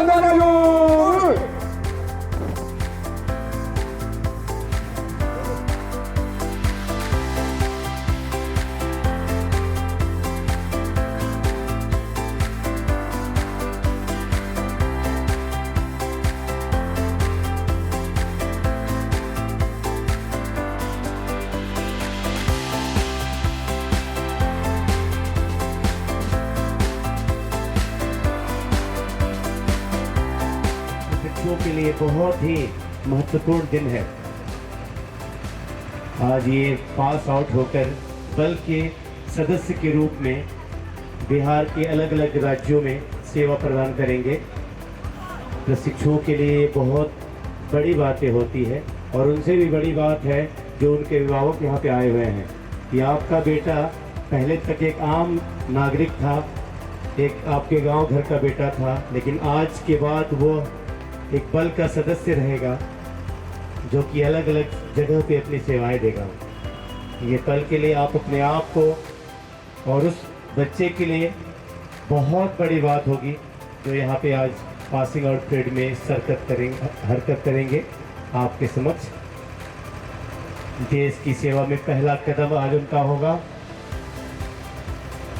하나가요. बच्चों के लिए बहुत ही महत्वपूर्ण दिन है। आज ये पास आउट होकर बल के सदस्य के रूप में बिहार के अलग अलग राज्यों में सेवा प्रदान करेंगे। प्रशिक्षुओं के लिए बहुत बड़ी बातें होती है और उनसे भी बड़ी बात है जो उनके अभिभावक यहाँ पे आए हुए हैं कि आपका बेटा पहले तक एक आम नागरिक था, एक आपके गांव घर का बेटा था, लेकिन आज के बाद वो एक बल का सदस्य रहेगा जो कि अलग अलग जगह पे अपनी सेवाएं देगा। ये कल के लिए आप अपने आप को और उस बच्चे के लिए बहुत बड़ी बात होगी जो यहाँ पे आज पासिंग आउट परेड में हरकत करेंगे आपके समक्ष। देश की सेवा में पहला कदम आज उनका होगा।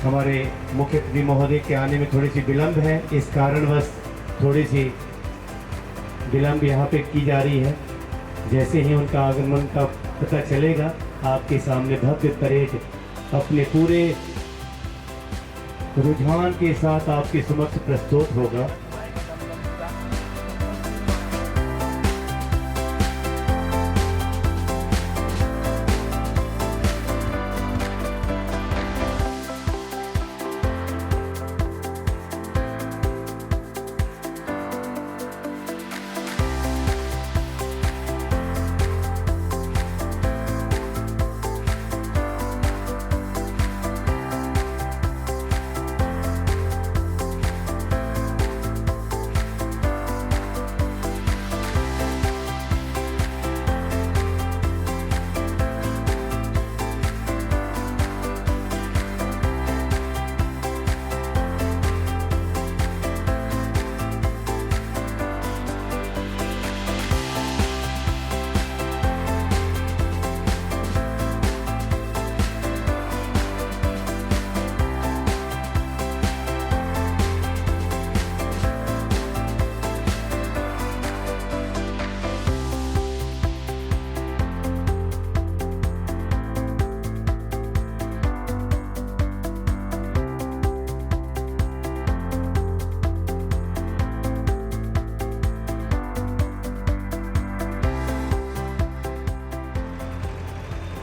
हमारे मुख्य अतिथि महोदय के आने में थोड़ी सी विलंब है, इस कारणवश थोड़ी सी विलंब यहाँ पे की जा रही है। जैसे ही उनका आगमन का पता चलेगा आपके सामने भव्य परेड अपने पूरे रुझान के साथ आपके समक्ष प्रस्तुत होगा।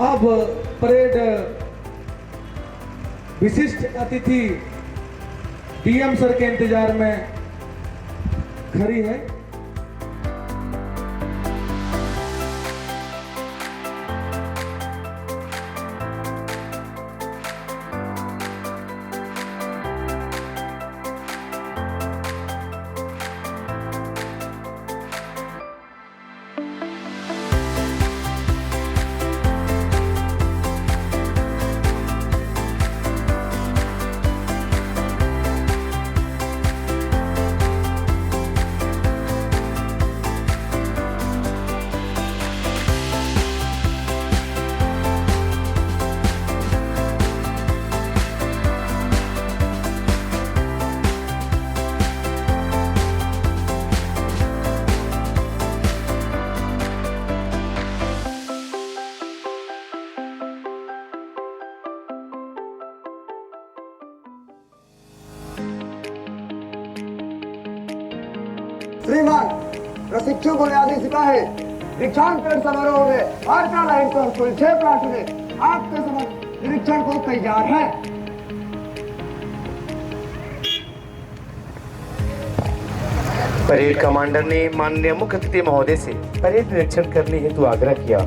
अब परेड विशिष्ट अतिथि डीएम सर के इंतजार में खड़ी है। श्रीमान प्रशिक्षु बुनियादी सिपाही दीक्षांत परेड समारोह में आर्चा लाइन पर कुल 6 प्लाटूनें आपके समक्ष निरीक्षण को तैयार है। परेड कमांडर ने माननीय मुख्य अतिथि महोदय से परेड निरीक्षण करने हेतु आग्रह किया।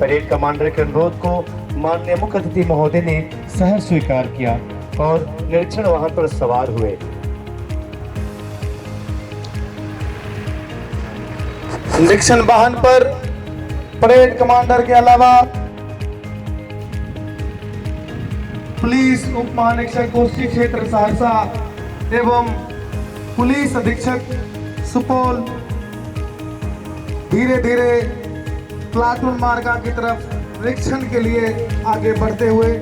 परेड कमांडर के अनुरोध को माननीय मुख्य अतिथि महोदय ने सहर्ष स्वीकार किया और निरीक्षण वाहन पर सवार हुए। निरीक्षण वाहन पर परेड कमांडर के अलावा पुलिस उप महानिरीक्षक कोस्टल क्षेत्र सहरसा एवं पुलिस अधीक्षक सुपौल धीरे धीरे प्लाटून मार्गा की तरफ निरीक्षण के लिए आगे बढ़ते हुए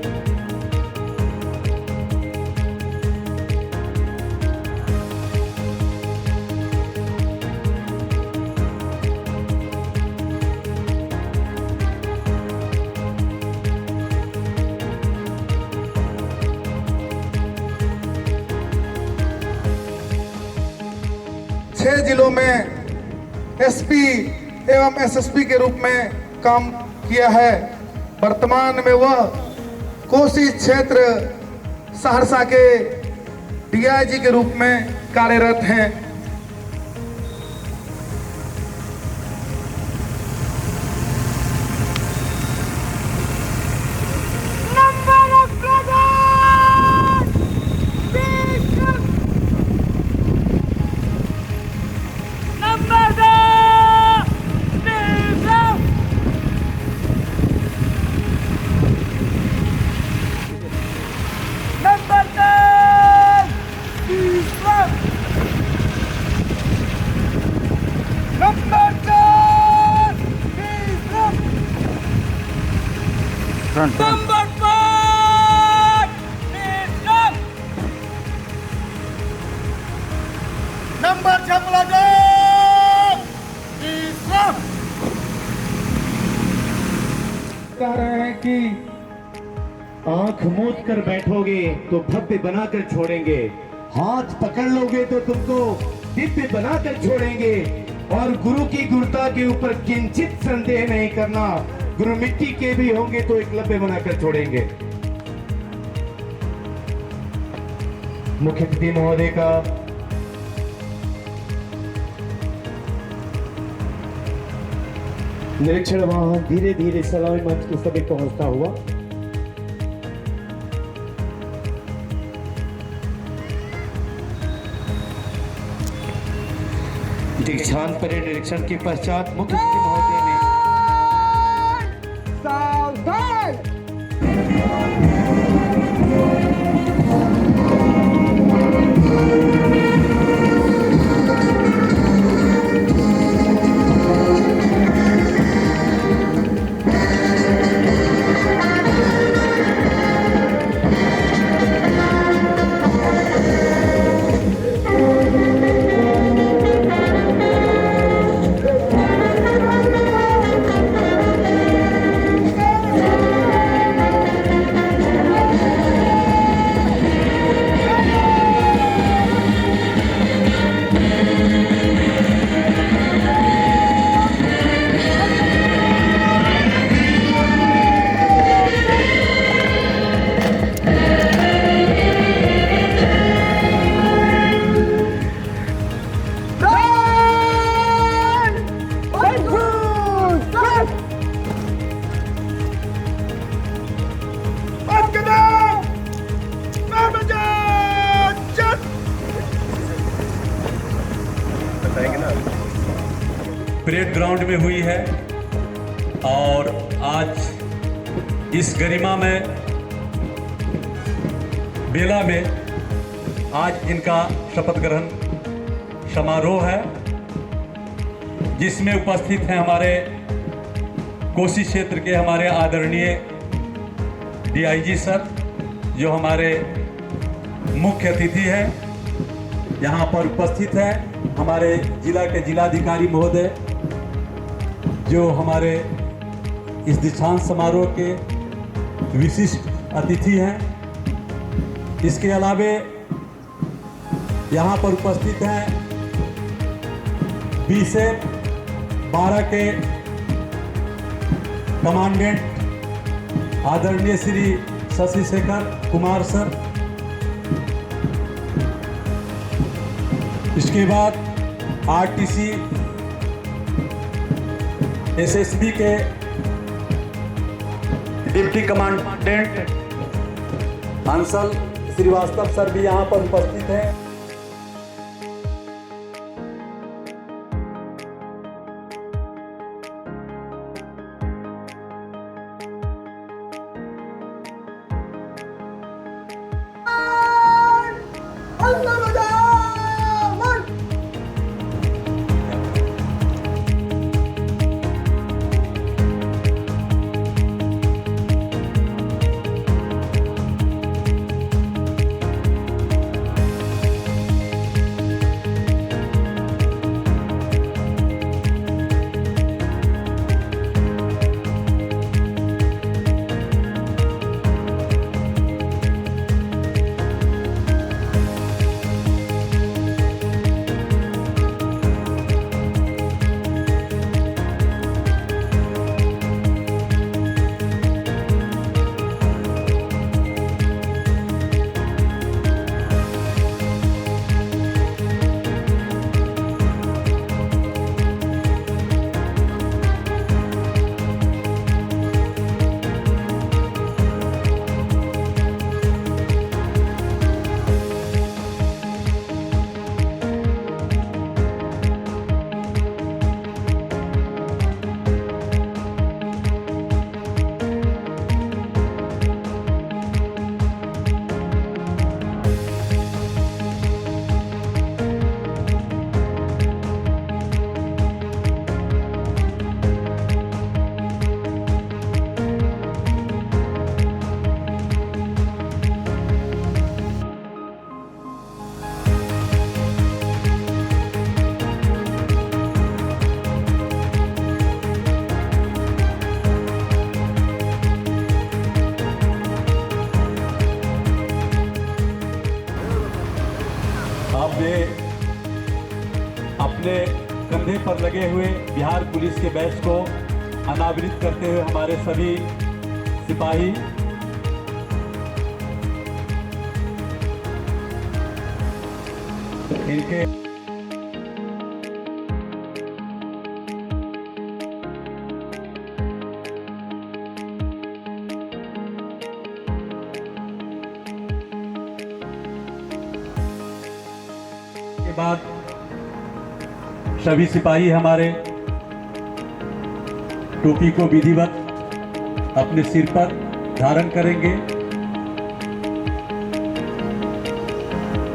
छह जिलों में एसपी एवं एसएसपी के रूप में काम किया है। वर्तमान में वह कोसी क्षेत्र सहरसा के डीआईजी के रूप में कार्यरत हैं। कह रहे हैं कि आंख मूंद कर बैठोगे तो भव्य बनाकर छोड़ेंगे, हाथ पकड़ लोगे तो तुमको दिव्य बनाकर छोड़ेंगे, और गुरु की गुरुता के ऊपर किंचित संदेह नहीं करना, गुरु मिट्टी के भी होंगे तो एकलव्य बनाकर छोड़ेंगे। मुख्य अतिथि महोदय का निरीक्षण वहां धीरे धीरे सलामी मंच के समीप पहुंचता हुआ दीक्षांत परेड निरीक्षण के पश्चात मुख्य अतिथि महोदय ने सावधान। परेड ग्राउंड में हुई है और आज इस गरिमा में बेला में आज इनका शपथ ग्रहण समारोह है, जिसमें उपस्थित हैं हमारे कोसी क्षेत्र के हमारे आदरणीय डीआईजी सर, जो हमारे मुख्य अतिथि हैं। यहाँ पर उपस्थित है हमारे जिला के जिलाधिकारी महोदय, जो हमारे इस दीक्षांत समारोह के विशिष्ट अतिथि हैं। इसके अलावे यहाँ पर उपस्थित हैं 20 से 12 के कमांडेंट आदरणीय श्री शशि शेखर कुमार सर। इसके बाद आरटीसी एसएसबी के deputy commandant Anshal Srivastava sir भी यहाँ पर उपस्थित हैं। पर लगे हुए बिहार पुलिस के बैच को अनावृत करते हुए हमारे सभी सिपाही इनके के बाद सभी सिपाही हमारे टोपी को विधिवत अपने सिर पर धारण करेंगे।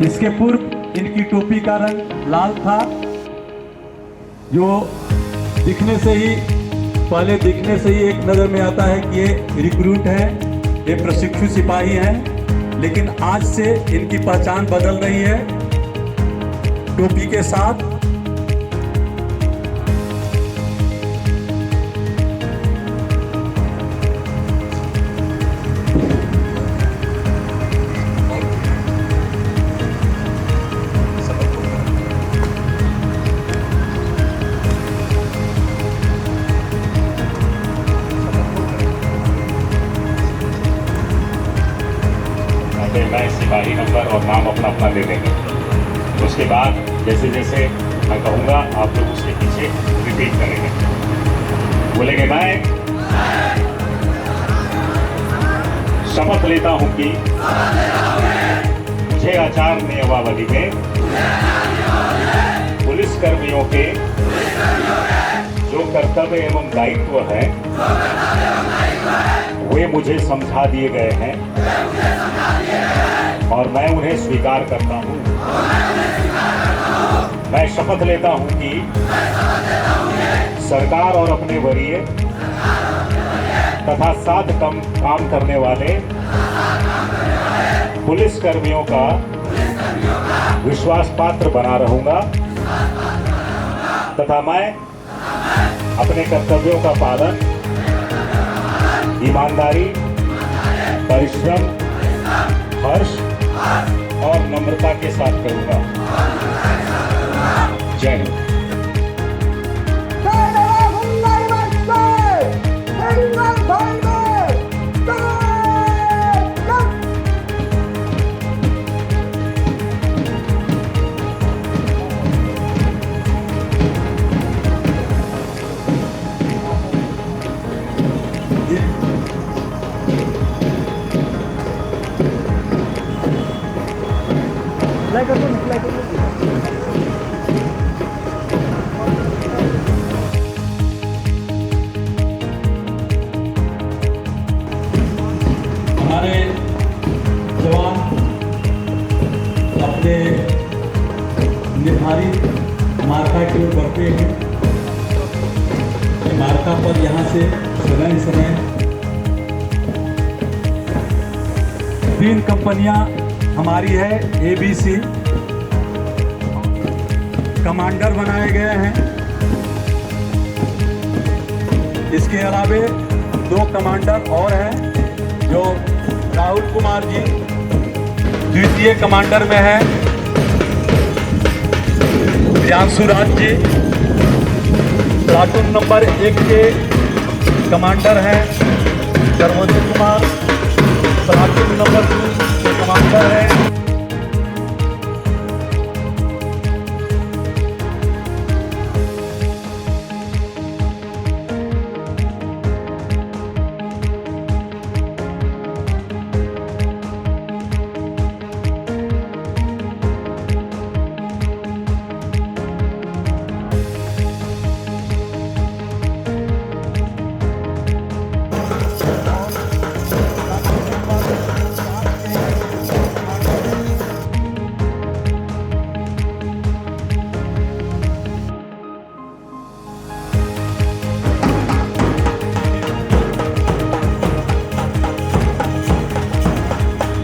इसके पूर्व इनकी टोपी का रंग लाल था, जो पहले दिखने से ही एक नजर में आता है कि ये रिक्रूट है, ये प्रशिक्षु सिपाही हैं। लेकिन आज से इनकी पहचान बदल रही है। टोपी के साथ मैं सिपाही नंबर और नाम अपना दे देंगे। उसके बाद जैसे जैसे मैं कहूँगा आप लोग उसके पीछे रिपीट करेंगे। बोलेंगे मैं शपथ लेता हूँ कि मुझे आचार नियमावली में पुलिस कर्मियों के जो कर्तव्य एवं दायित्व है वे मुझे समझा दिए गए हैं और मैं उन्हें स्वीकार करता हूँ। मैं शपथ लेता हूँ कि सरकार और अपने वरीय तथा साथ काम करने वाले पुलिस कर्मियों का विश्वास पात्र बना रहूंगा तथा मैं अपने कर्तव्यों का पालन ईमानदारी, परिश्रम, हर्ष और नम्रता के साथ करूंगा। जय हिंद। हमारे जवान अपने निर्धारित मार्का की ओर बढ़ते हैं। मार्का पर यहाँ से समय 3 कंपनियां हमारी है ABC, कमांडर बनाए गए हैं। इसके अलावे 2 कमांडर और हैं, जो राहुल कुमार जी द्वितीय कमांडर में है, प्रियांशु राज जी प्लाटून नंबर 1 के कमांडर हैं, सर्वोदय कुमार प्लाटून नंबर 2 के कमांडर हैं।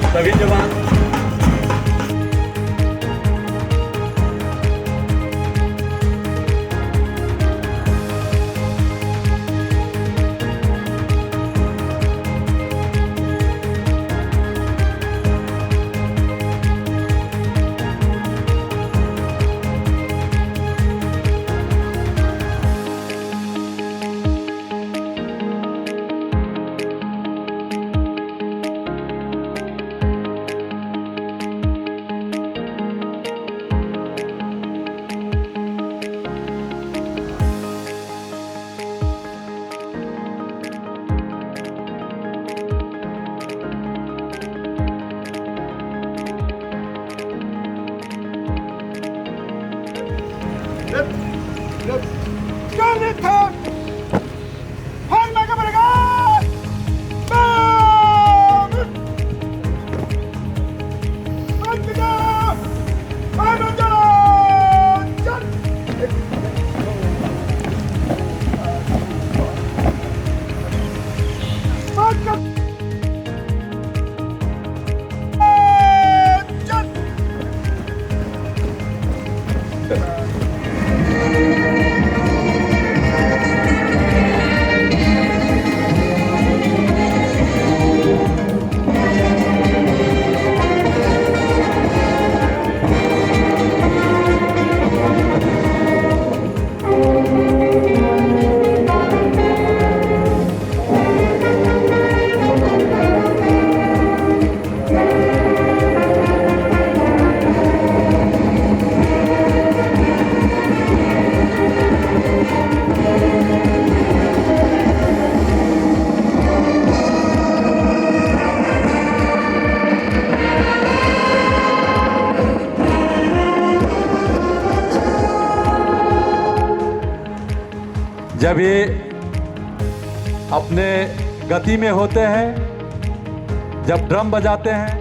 सभी जवान जब ये अपने गति में होते हैं, जब ड्रम बजाते हैं,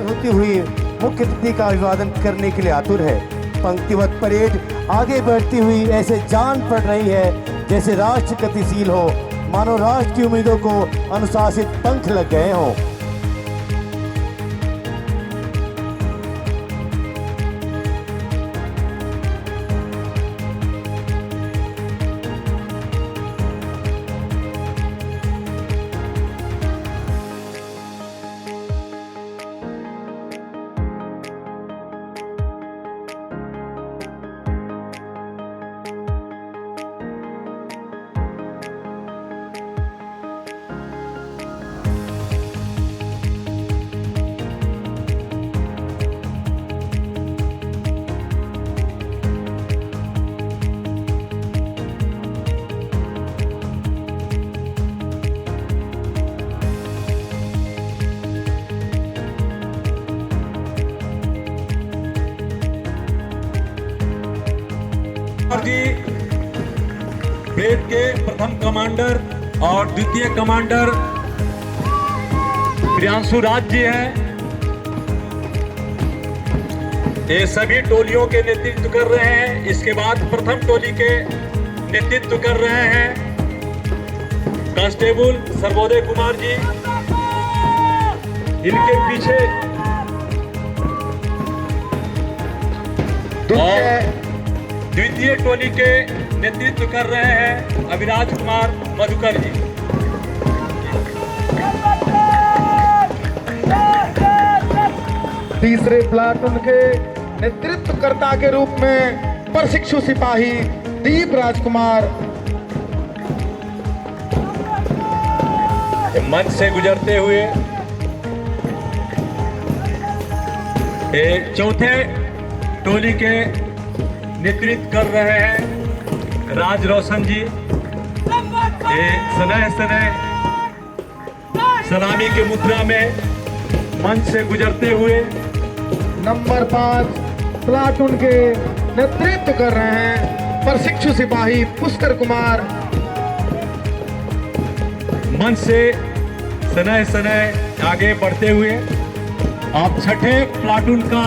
होती हुई मुख्य अतिथि का अभिवादन करने के लिए आतुर है। पंक्तिवत परेड आगे बढ़ती हुई ऐसे जान पड़ रही है जैसे राष्ट्र गतिशील हो, मानो राष्ट्र की उम्मीदों को अनुशासित पंख लग गए हों। जी ब्रेड के प्रथम कमांडर और द्वितीय कमांडर प्रियांशु राज जी हैं। ये सभी टोलियों के नेतृत्व कर रहे हैं। इसके बाद प्रथम टोली के नेतृत्व कर रहे हैं कांस्टेबल सर्वोदय कुमार जी। इनके पीछे द्वितीय टोली के नेतृत्व कर रहे हैं अविराज कुमार मधुकर जी। तीसरे प्लाटून के नेतृत्वकर्ता के रूप में प्रशिक्षु सिपाही दीप राजकुमार। मंच से गुजरते हुए चौथे टोली के नेतृत्व कर रहे हैं राज रोशन जी। सनह सलामी के मुद्रा में मंच से गुजरते हुए नंबर 5 प्लाटून के नेतृत्व कर रहे हैं प्रशिक्षु सिपाही पुष्कर कुमार। मंच से सनह आगे बढ़ते हुए आप छठे प्लाटून का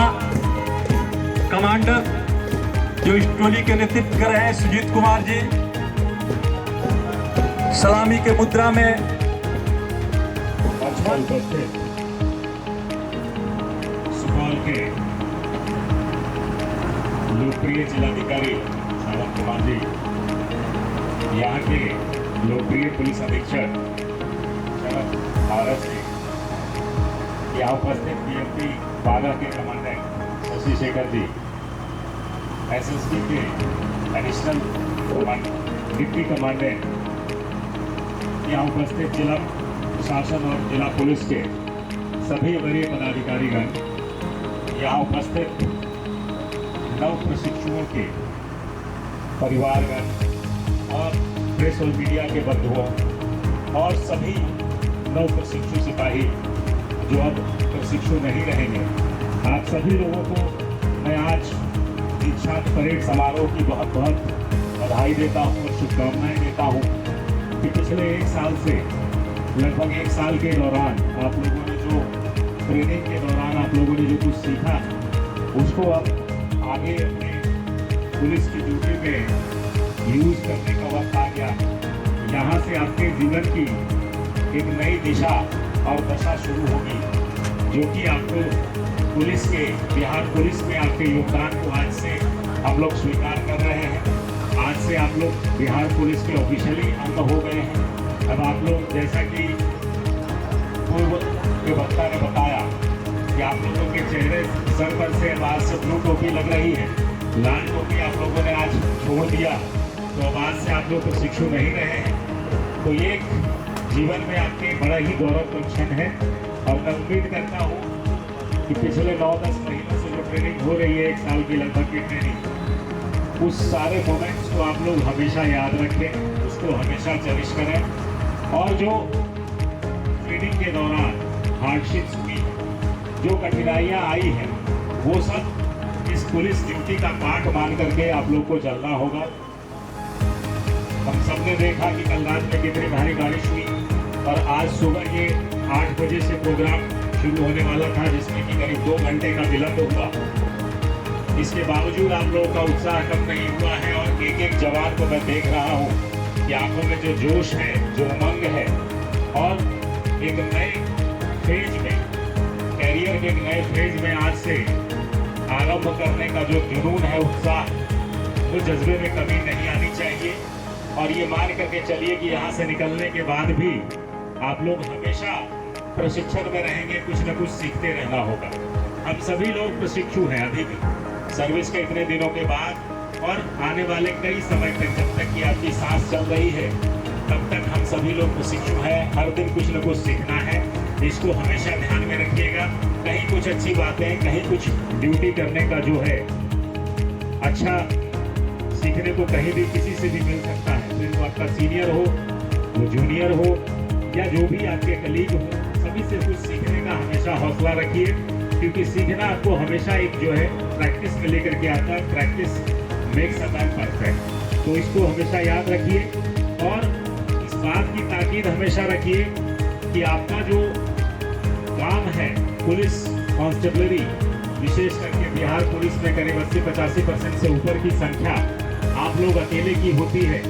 कमांडर जो इस टोली के नेतृत्व कर रहे हैं सुजीत कुमार जी, सलामी के मुद्रा में सुपौल के लोकप्रिय जिलाधिकारी सावंत कुमार जी, यहाँ के लोकप्रिय पुलिस अधीक्षक शरद भारत जी, यहाँ उपस्थित पीएमपी बागा के कमांडेंट शशि शेखर जी, एसएसबी के एडिशनल डिप्टी कमांडेंट, यहाँ उपस्थित जिला प्रशासन और जिला पुलिस के सभी वरीय पदाधिकारीगण, यहाँ उपस्थित नव प्रशिक्षुओं के परिवारगण और प्रेस और मीडिया के बंधुओं और सभी नव प्रशिक्षु सिपाही जो अब प्रशिक्षु नहीं रहेंगे, आप सभी लोगों को मैं आज दीक्षांत परेड समारोह की बहुत बहुत बधाई देता हूँ और शुभकामनाएं देता हूँ कि पिछले 1 साल से लगभग 1 साल के दौरान आप लोगों ने जो ट्रेनिंग के दौरान आप लोगों ने जो कुछ सीखा उसको अब आगे अपने पुलिस की ड्यूटी में यूज करने का वक्त आ गया। यहाँ से आपके जीवन की एक नई दिशा और दशा शुरू होगी, जो कि आपको पुलिस के बिहार पुलिस में आपके योगदान को आज से हम लोग स्वीकार कर रहे हैं। आज से आप लोग बिहार पुलिस के ऑफिशियली अंग हो गए हैं। अब आप लोग, जैसा कि पूर्व के वक्ता ने बताया कि आप लोगों के चेहरे सर पर से आज से ब्लू टोपी लग रही है, लाल टोपी आप लोगों ने आज छोड़ दिया, तो अब आज से आप लोग प्रशिक्षु नहीं रहे हैं। तो ये जीवन में आपके बड़ा ही गौरवपूर्ण क्षण है और मैं उम्मीद करता हूँ कि पिछले 9-10 महीनों से जो ट्रेनिंग हो रही है, 1 साल की लगभग की ट्रेनिंग, उस सारे मोमेंट्स को आप लोग हमेशा याद रखें, उसको हमेशा चेरिश करें और जो ट्रेनिंग के दौरान हार्डशिप्स हुई, जो कठिनाइयाँ आई हैं, वो सब इस पुलिस ड्यूटी का पार्ट मान करके आप लोग को चलना होगा। हम सब ने देखा कि कल रात में कितनी भारी बारिश हुई और आज सुबह ये 8 बजे से प्रोग्राम शुरू होने वाला था, जिसमें कि करीब 2 घंटे का विलंब हुआ। इसके बावजूद आप लोगों का उत्साह कम नहीं हुआ है और एक एक जवान को मैं देख रहा हूँ कि आंखों में जो जोश है, जो उमंग है और एक नए फेज में, कैरियर के एक नए फेज में आज से आरंभ करने का जो जुनून है, उत्साह, वो जज्बे में कमी नहीं आनी चाहिए। और ये मान करके चलिए कि यहाँ से निकलने के बाद भी आप लोग हमेशा प्रशिक्षण में रहेंगे, कुछ न कुछ सीखते रहना होगा। हम सभी लोग प्रशिक्षु हैं अभी भी, सर्विस के इतने दिनों के बाद और आने वाले कई समय तक, जब तक कि आपकी सांस चल रही है तब तक हम सभी लोग प्रशिक्षु हैं। हर दिन कुछ न कुछ सीखना है, इसको हमेशा ध्यान में रखिएगा। कहीं कुछ अच्छी बातें, कहीं कुछ ड्यूटी करने का जो है अच्छा सीखने को कहीं भी किसी से भी मिल सकता है, फिर वो आपका सीनियर हो, वो जूनियर हो या जो भी आपके कलीग हो, सभी से कुछ सीखने का हमेशा हौसला रखिए, क्योंकि सीखना आपको हमेशा एक जो है प्रैक्टिस में लेकर के आता है। Practice makes a man perfect. तो इसको हमेशा याद रखिए और इस बात की ताकीद हमेशा रखिए कि आपका जो काम है पुलिस कांस्टेबलरी, विशेष करके बिहार पुलिस में करीब 80-85% से ऊपर की संख्या आप लोग अकेले की होती है।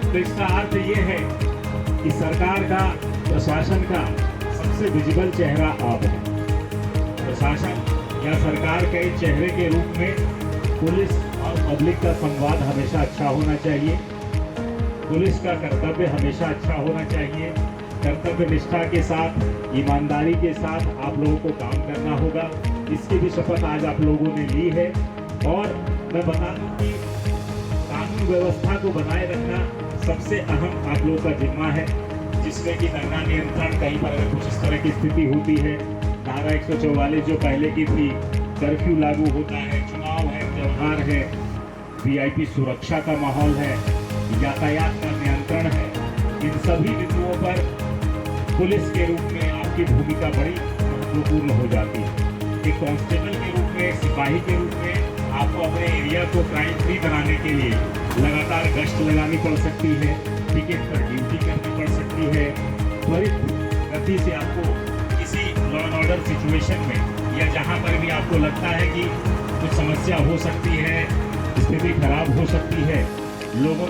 तो इसका अर्थ ये है कि सरकार का, प्रशासन का सबसे विजिबल चेहरा आप हैं। प्रशासन या सरकार के चेहरे के रूप में पुलिस और पब्लिक का संवाद हमेशा अच्छा होना चाहिए। पुलिस का कर्तव्य हमेशा अच्छा होना चाहिए। कर्तव्य निष्ठा के साथ, ईमानदारी के साथ आप लोगों को काम करना होगा। इसकी भी शपथ आज आप लोगों ने ली है। और मैं बता दूं कि कानून व्यवस्था को बनाए रखना सबसे अहम आप लोगों का जिम्मा है, जिसमें कि दंगा नियंत्रण, कहीं पर अगर कुछ इस तरह की स्थिति होती है, धारा 144 जो पहले की थी, कर्फ्यू लागू होता है, चुनाव है, त्योहार है, वीआईपी सुरक्षा का माहौल है, यातायात का नियंत्रण है, इन सभी बिंदुओं पर पुलिस के रूप में आपकी भूमिका बड़ी महत्वपूर्ण हो जाती है। एक कांस्टेबल के रूप में, सिपाही के रूप में आपको अपने एरिया को क्राइम फ्री बनाने के लिए लगातार गश्त लगानी पड़ सकती है, टिकट पर ड्यूटी करनी पड़ सकती है। त्वरित गति से आपको किसी लॉ एंड ऑर्डर सिचुएशन में या जहां पर भी आपको लगता है कि कुछ समस्या हो सकती है, स्थिति खराब हो सकती है, लोगों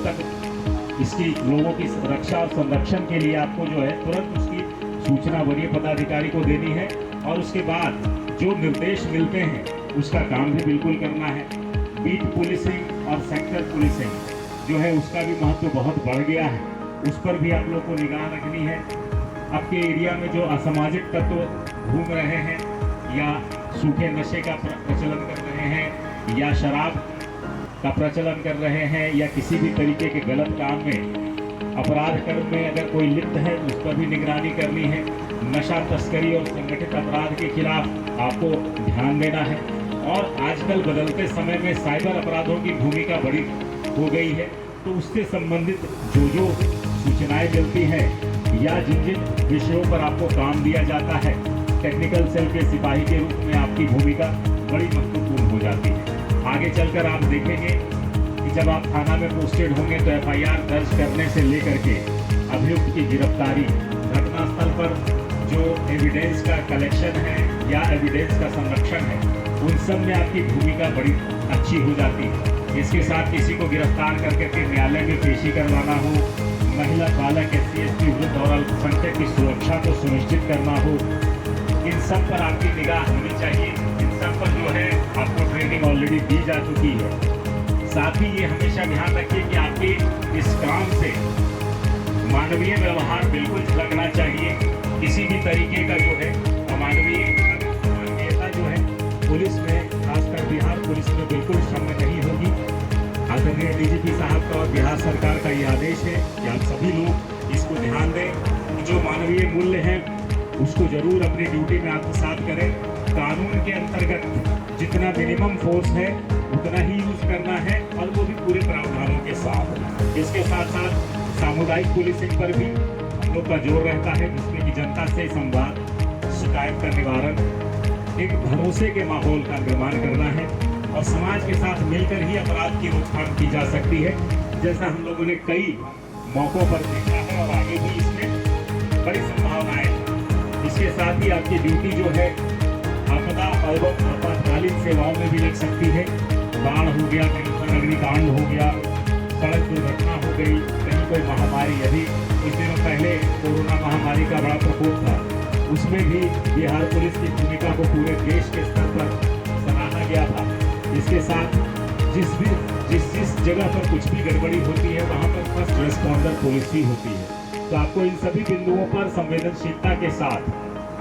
की रक्षा और संरक्षण के लिए आपको जो है तुरंत उसकी सूचना वरीय पदाधिकारी को देनी है और उसके बाद जो निर्देश मिलते हैं उसका काम भी बिल्कुल करना है। बीट पुलिसिंग और सेक्टर पुलिसिंग जो है उसका भी महत्व बहुत बढ़ गया है, उस पर भी आप लोग को निगाह रखनी है। आपके एरिया में जो असामाजिक तत्व घूम रहे हैं या सूखे नशे का प्रचलन कर रहे हैं या शराब का प्रचलन कर रहे हैं या किसी भी तरीके के गलत काम में, अपराध कर्म में अगर कोई लिप्त है उस पर भी निगरानी करनी है। नशा तस्करी और संगठित अपराध के खिलाफ आपको ध्यान देना है। और आजकल बदलते समय में साइबर अपराधों की भूमिका बड़ी हो गई है, तो उससे संबंधित जो सूचनाएं मिलती हैं या जिन जिन विषयों पर आपको काम दिया जाता है, टेक्निकल सेल के सिपाही के रूप में आपकी भूमिका बड़ी महत्वपूर्ण हो जाती है। आगे चलकर आप देखेंगे कि जब आप थाना में पोस्टेड होंगे तो FIR दर्ज करने से लेकर के अभियुक्त की गिरफ्तारी, घटनास्थल पर जो एविडेंस का कलेक्शन है या एविडेंस का संरक्षण है, उन सब में आपकी भूमिका बड़ी अच्छी हो जाती है। इसके साथ किसी को गिरफ्तार करके फिर न्यायालय में पेशी करवाना हो, महिला बालक SC ST वृद्ध और अल्पसंख्यक की सुरक्षा को सुनिश्चित करना हो, इन सब पर आपकी निगाह होनी चाहिए। इन सब पर जो है आपको ट्रेनिंग ऑलरेडी दी जा चुकी है। साथ ही ये हमेशा ध्यान रखिए कि आपके इस काम से मानवीय व्यवहार बिल्कुल झलकना चाहिए। किसी भी तरीके का जो है अमानवीयता जो है पुलिस में, खासकर बिहार पुलिस में बिल्कुल क्षम्य नहीं होगी। आदरणीय DGP साहब का और बिहार सरकार का ये आदेश है कि आप सभी लोग इसको ध्यान दें। जो मानवीय मूल्य हैं उसको जरूर अपनी ड्यूटी में आत्मसात करें। कानून के अंतर्गत जितना मिनिमम फोर्स है उतना ही यूज करना है और वो भी पूरे प्रावधानों के साथ। इसके साथ साथ सामुदायिक पुलिसिंग पर भी लोग का जोर रहता है, जिसमें कि जनता से संवाद, शिकायत का निवारण, एक भरोसे के माहौल का निर्माण करना है और समाज के साथ मिलकर ही अपराध की रोकथाम की जा सकती है, जैसा हम लोगों ने कई मौकों पर देखा है और आगे भी इसमें बड़ी संभावनाएं हैं। इसके साथ ही आपकी ड्यूटी जो है आपदा एवं आपातकालीन सेवाओं में भी लग सकती है। बाढ़ हो गया, कहीं पर अग्निकांड हो गया, सड़क दुर्घटना हो गई, कहीं कोई महामारी, यदि कुछ दिनों पहले कोरोना महामारी का बड़ा प्रकोप था, उसमें भी बिहार पुलिस की भूमिका को पूरे देश के स्तर पर सराहा गया था। इसके साथ जिस जगह पर कुछ भी गड़बड़ी होती है वहाँ पर फर्स्ट रिस्पॉन्डर पुलिस ही होती है। तो आपको इन सभी बिंदुओं पर संवेदनशीलता के साथ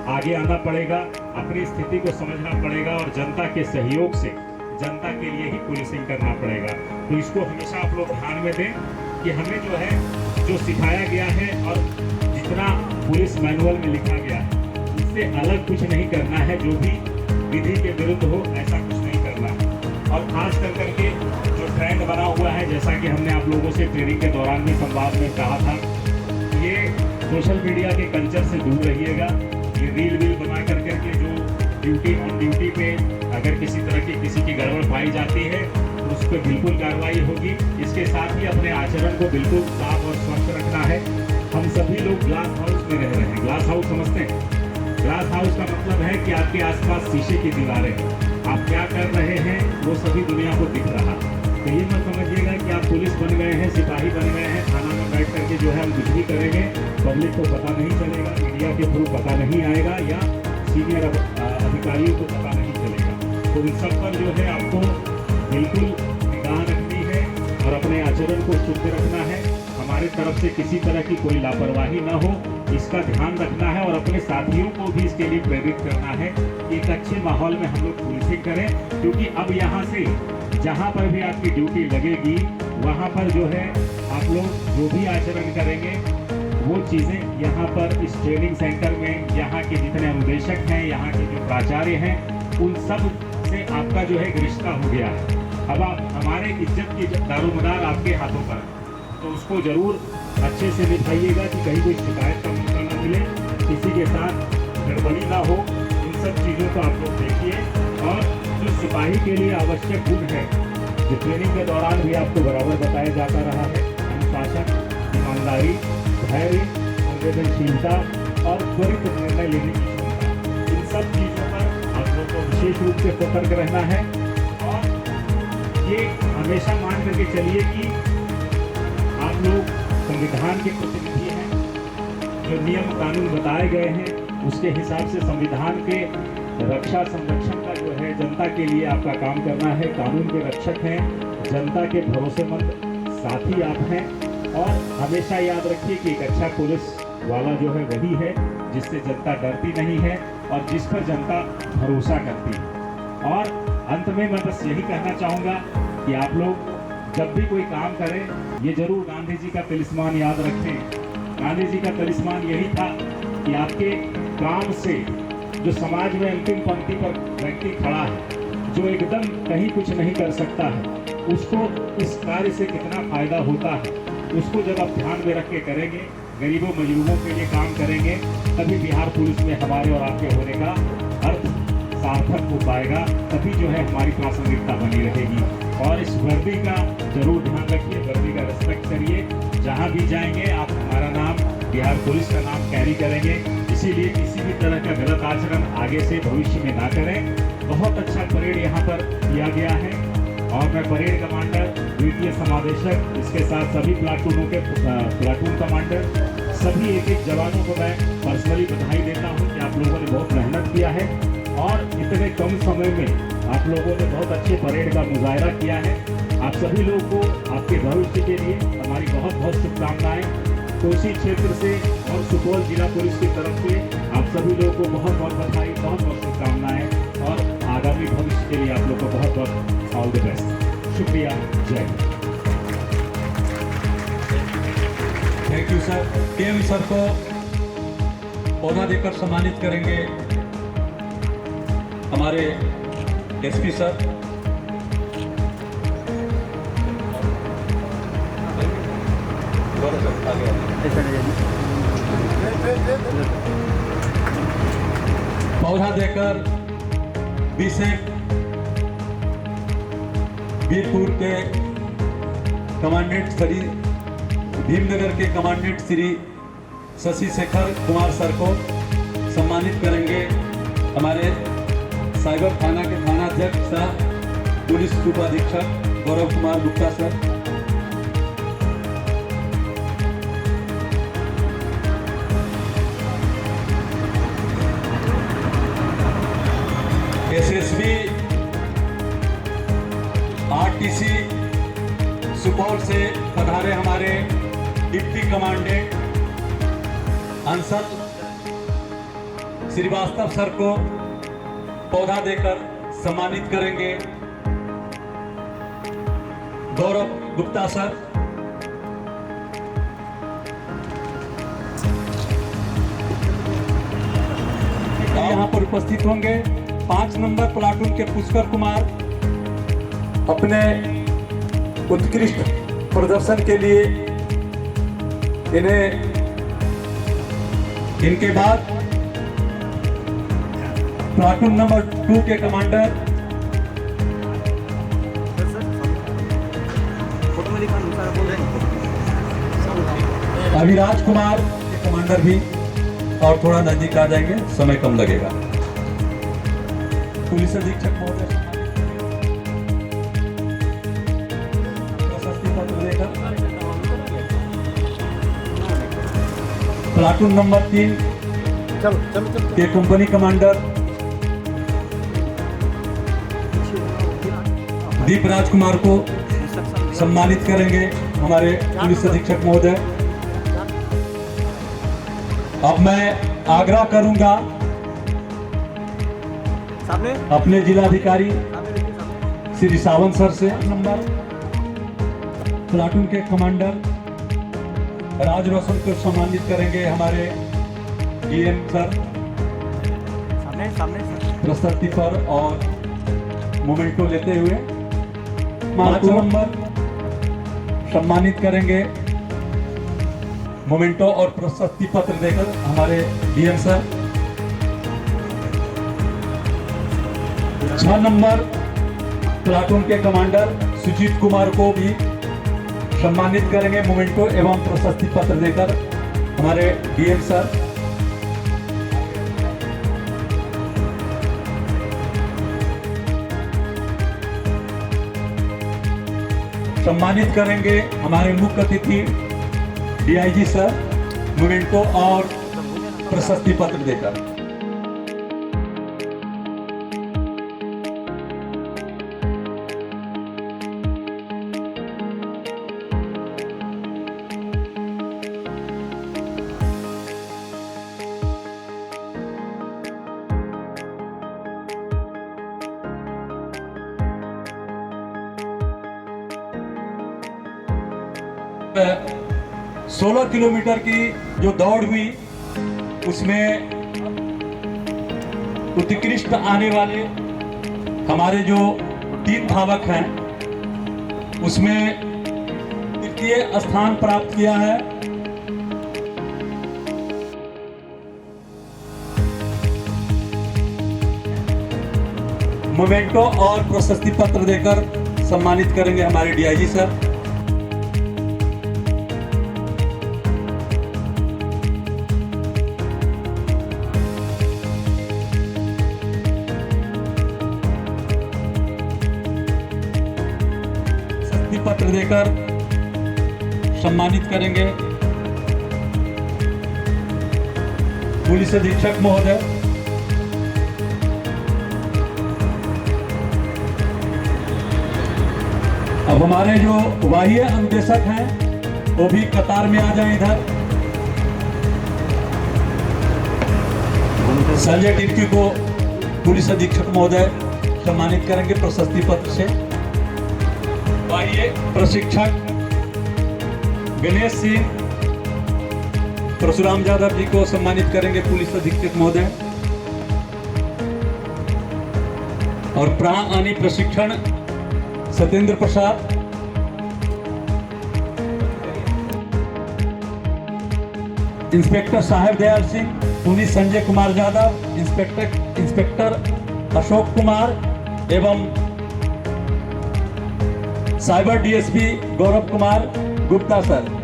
आगे आना पड़ेगा, अपनी स्थिति को समझना पड़ेगा और जनता के सहयोग से जनता के लिए ही पुलिसिंग करना पड़ेगा। तो इसको हमेशा आप लोग ध्यान में दें कि हमें जो है जो सिखाया गया है और जितना पुलिस मैनुअल में लिखा गया है उससे अलग कुछ नहीं करना है, जो भी विधि के विरुद्ध हो ऐसा कुछ नहीं करना है। और खास करके जो ट्रेंड बना हुआ है, जैसा कि हमने आप लोगों से ट्रेनिंग के दौरान भी संवाद में कहा था, ये सोशल मीडिया के कल्चर से दूर रहिएगा। ये रील वील बना करके जो ड्यूटी ऑन ड्यूटी पे अगर किसी तरह की किसी की गड़बड़ पाई जाती है तो उस पर बिल्कुल कार्रवाई होगी। इसके साथ ही अपने आचरण को बिल्कुल साफ और स्वच्छ रखना है। हम सभी लोग ग्लास हाउस में रह रहे हैं। ग्लास हाउस समझते हैं? ग्लास हाउस का मतलब है कि आपके आसपास शीशे की दीवारें हैं, आप क्या कर रहे हैं वो सभी दुनिया को दिख रहा है। तो ये मत समझिएगा कि आप पुलिस बन गए हैं, सिपाही बन गए हैं, थाना में बैठ करके जो है हम कुछ भी करेंगे, पब्लिक को पता नहीं चलेगा, मीडिया के थ्रू पता नहीं आएगा या सीनियर अधिकारियों को पता नहीं चलेगा। तो इन सब पर जो है आपको बिल्कुल निगाह रखनी है और अपने आचरण को शुद्ध रखना है। हमारे तरफ से किसी तरह की कोई लापरवाही ना हो, इसका ध्यान रखना है और अपने साथियों को भी इसके लिए प्रेरित करना है कि एक अच्छे माहौल में हम लोग पुलिसिंग करें। क्योंकि अब यहाँ से जहाँ पर भी आपकी ड्यूटी लगेगी वहाँ पर जो है आप लोग जो भी आचरण करेंगे वो चीज़ें यहाँ पर इस ट्रेनिंग सेंटर में यहाँ के जितने अनुदेशक हैं, यहाँ के जो प्राचार्य हैं, उन सब से आपका जो है एक रिश्ता हो गया है। अब आप हमारे इज्जत की दारोमदार आपके हाथों पर है, तो उसको जरूर अच्छे से निभाइएगा कि कहीं कोई शिकायत का मौका न मिले, किसी के साथ गड़बड़ी ना हो। इन सब चीज़ों को आप लोग देखिए और जो सिपाही के लिए आवश्यक गुण है जो ट्रेनिंग के दौरान भी आपको बराबर बताया जाता रहा है, अनुशासन, ईमानदारी, धैर्य, संवेदनशीलता और त्वरित निर्णय लेने की क्षमता, इन सब चीज़ों पर आप लोग को विशेष रूप से सतर्क रहना है। और ये हमेशा मान करके चलिए कि आप लोग संविधान के प्रतिनिधि हैं। जो नियम कानून बताए गए हैं उसके हिसाब से संविधान के रक्षा संरक्षण का जो है जनता के लिए आपका काम करना है। कानून के रक्षक हैं, जनता के भरोसेमंद साथी आप हैं। और हमेशा याद रखिए कि एक अच्छा पुलिस वाला जो है वही है जिससे जनता डरती नहीं है और जिस पर जनता भरोसा करती है। और अंत में मैं बस यही कहना चाहूँगा कि आप लोग जब भी कोई काम करें ये जरूर गांधी जी का तिलिस्मान याद रखें। गांधी जी का तिलिस्मान यही था कि आपके काम से जो समाज में अंतिम पंक्ति पर व्यक्ति खड़ा है, जो एकदम कहीं कुछ नहीं कर सकता है, उसको इस कार्य से कितना फायदा होता है, उसको जब आप ध्यान में रख के करेंगे, गरीबों मजलूमों के लिए काम करेंगे, तभी बिहार पुलिस में हमारे और आपके होने का अर्थ सार्थक हो पाएगा। तभी जो है हमारी प्रासंगिकता बनी रहेगी। और इस वर्दी का जरूर ध्यान रखिए, वर्दी का रिस्पेक्ट करिए। जहाँ भी जाएंगे आप हमारा नाम, बिहार पुलिस का नाम कैरी करेंगे। इसीलिए किसी भी तरह का गलत आचरण आगे से भविष्य में ना करें। बहुत अच्छा परेड यहाँ पर किया गया है और मैं परेड कमांडर, द्वितीय समादेशक, इसके साथ सभी प्लाटूनों के प्लाटून कमांडर, सभी एक जवानों को मैं पर्सनली बधाई देता हूँ कि आप लोगों ने बहुत मेहनत किया है और इतने कम समय में आप लोगों ने बहुत अच्छे परेड का मुजाहरा किया है। आप सभी लोगों को आपके भविष्य के लिए हमारी बहुत बहुत शुभकामनाएं। कोसी क्षेत्र से और सुपौल जिला पुलिस की तरफ से आप सभी लोगों को बहुत बहुत बधाई, बहुत बहुत शुभकामनाएं और आगामी भविष्य के लिए आप लोग को बहुत बहुत ऑल द बेस्ट। शुक्रिया, जय Hind. Thank you sir. KM sir को पौधा देकर सम्मानित करेंगे हमारे एसपी सर। ऐसा नहीं पौधा देकर बीसेक वीरपुर के कमांडेंट श्री भीमनगर के कमांडेंट श्री शशि शेखर कुमार सर को सम्मानित करेंगे हमारे साइबर थाना के थानाध्यक्ष सह पुलिस उपाधीक्षक Gaurav Kumar Gupta sir. SSB RTC Supaul से पधारे हमारे deputy commandant Anshal Srivastava sir को पौधा देकर सम्मानित करेंगे गौरव गुप्ता सर। यहाँ पर उपस्थित होंगे 5 नंबर प्लाटून के पुष्कर कुमार अपने उत्कृष्ट प्रदर्शन के लिए इनके बाद प्लाटून नंबर 2 के कमांडर अभिराज कुमार के कमांडर भी और थोड़ा नजदीक आ जाएंगे, समय कम लगेगा। पुलिस अधीक्षक महोदय प्रशस्ति पत्र देकर प्लाटून नंबर 3 के कंपनी कमांडर दीप राजकुमार को सम्मानित करेंगे हमारे पुलिस अधीक्षक महोदय। अब मैं आग्रह करूंगा अपने जिलाधिकारी श्री सावंत सर से नंबर प्लाटून के कमांडर राज रोशन को सम्मानित करेंगे हमारे डीएम सर प्रस्तुति पर और मोमेंटो लेते हुए। 5 नंबर सम्मानित करेंगे मोमेंटो और प्रशस्ति पत्र देकर हमारे डीएम सर। 6 नंबर प्लाटून के कमांडर सुजीत कुमार को भी सम्मानित करेंगे मोमेंटो एवं प्रशस्ति पत्र देकर हमारे डीएम सर। सम्मानित करेंगे हमारे मुख्य अतिथि डीआईजी सर मोमेंटो और प्रशस्ति पत्र देकर। है 16 किलोमीटर की जो दौड़ हुई उसमें उत्कृष्ट आने वाले हमारे जो 3 धावक हैं उसमें तृतीय स्थान प्राप्त किया है मोमेंटो और प्रशस्ति पत्र देकर सम्मानित करेंगे हमारे डीआईजी सर। पत्र देकर सम्मानित करेंगे पुलिस अधीक्षक महोदय। अब हमारे जो बाह्य अनुदेशक हैं वो भी कतार में आ जाएं इधर। संजय टिर्की को पुलिस अधीक्षक महोदय सम्मानित करेंगे प्रशस्ति पत्र से। बाह्य प्रशिक्षक गणेश सिंह परशुराम यादव जी को सम्मानित करेंगे पुलिस अधीक्षक महोदय। और प्राण हानि प्रशिक्षण सत्येंद्र प्रसाद इंस्पेक्टर साहेब दयाल सिंह, पुलिस संजय कुमार यादव, इंस्पेक्टर अशोक कुमार एवं साइबर डीएसपी गौरव कुमार गुप्ता सर।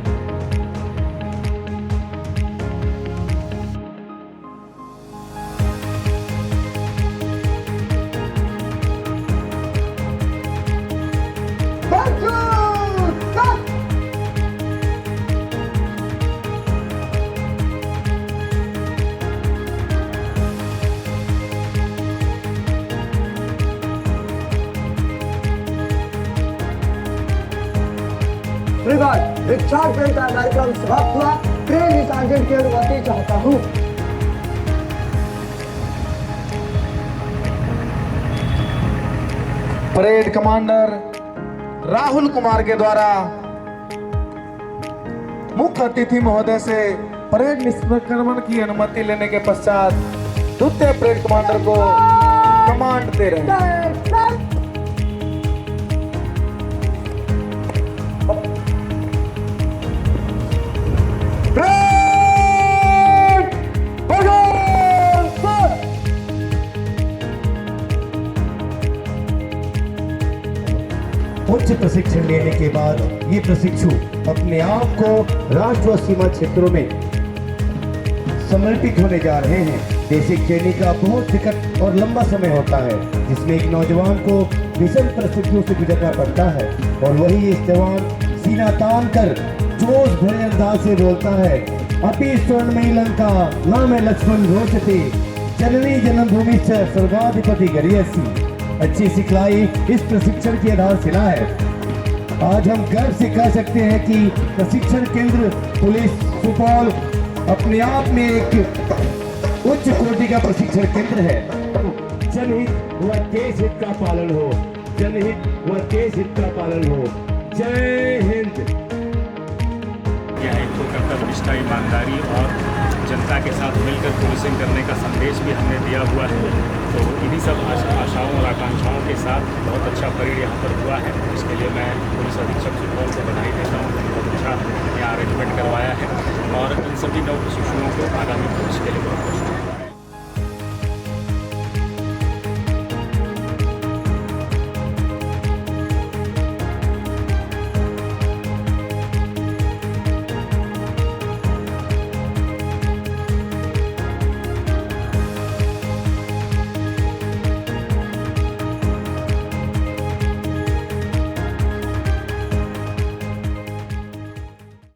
दीक्षांत परेड का कार्यक्रम समाप्त हुआ। ट्रेन सार्जेंट की अनुमति चाहता हूँ। परेड कमांडर राहुल कुमार के द्वारा मुख्य अतिथि महोदय से परेड निष्क्रमण की अनुमति लेने के पश्चात द्वितीय परेड कमांडर को कमांड दे रहे हैं। उच्च प्रशिक्षण लेने के बाद ये प्रशिक्षु अपने आप को राष्ट्र व सीमा क्षेत्रों में समर्पित होने जा रहे हैं। बेसिक ट्रेनिंग का बहुत विकट और लंबा समय होता है, जिसमें एक नौजवान को भीषण परिस्थितियों से गुजरना पड़ता है और वही इस जवान सीना तान कर जोश भरे अंदाज से बोलता है, अपि स्वर्णमयी लंका नाम लक्ष्मण रोचते जननी जन्मभूमि से स्वर्गाधिपति गरियसी। अच्छी सिखलाई इस प्रशिक्षण की आधारशिला है। आज हम गर्व से कह सकते हैं कि प्रशिक्षण केंद्र पुलिस सुपौल अपने आप में एक उच्च कोटि का प्रशिक्षण केंद्र है। जनहित व देश हित का पालन हो, जनहित व देश हित का पालन हो। जय हिंद। यह एक तो कर्तव्य निष्ठा, ईमानदारी और जनता के साथ मिलकर पुलिसिंग करने का संदेश भी हमने दिया हुआ है। तो इन्हीं सब आशाओं और आकांक्षाओं के साथ बहुत अच्छा परेड यहाँ पर हुआ है। इसके लिए मैं पुलिस अधीक्षक सुपौल को बधाई देता हूँ। बहुत अच्छा यहाँ अरेंजमेंट करवाया है और इन सभी नव प्रशिक्षुओं को आगामी भविष्य के लिए